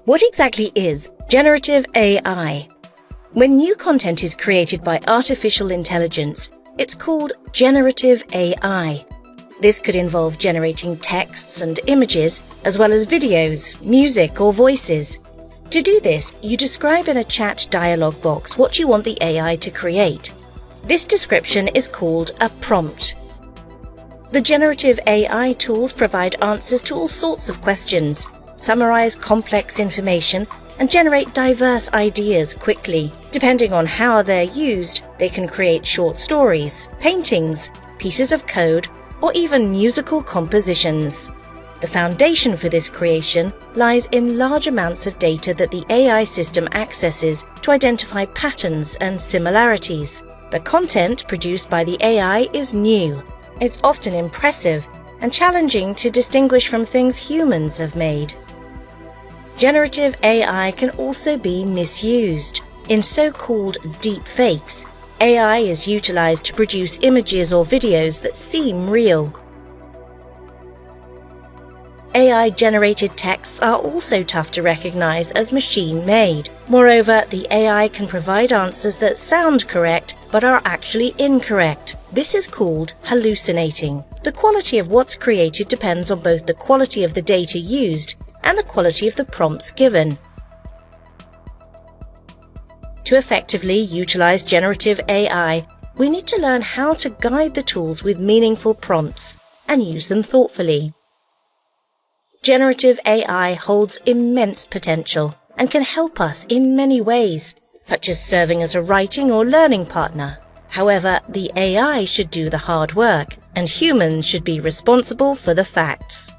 What exactly is generative AI? When new content is created by artificial intelligence, it's called generative AI. This could involve generating texts and images, as well as videos, music, or voices. To do this, you describe in a chat dialog box what you want the AI to create. This description is called a prompt. The generative AI tools provide answers to all sorts of questions, summarize complex information, and generate diverse ideas quickly. Depending on how they're used, they can create short stories, paintings, pieces of code, or even musical compositions. The foundation for this creation lies in large amounts of data that the AI system accesses to identify patterns and similarities. The content produced by the AI is new. It's often impressive and challenging to distinguish from things humans have made. Generative AI can also be misused. In so-called deep fakes, AI is utilized to produce images or videos that seem real. AI-generated texts are also tough to recognize as machine-made. Moreover, the AI can provide answers that sound correct but are actually incorrect. This is called hallucinating. The quality of what's created depends on both the quality of the data used and the quality of the prompts given. To effectively utilize generative AI, we need to learn how to guide the tools with meaningful prompts and use them thoughtfully. Generative AI holds immense potential and can help us in many ways, such as serving as a writing or learning partner. However, the AI should do the hard work, and humans should be responsible for the facts.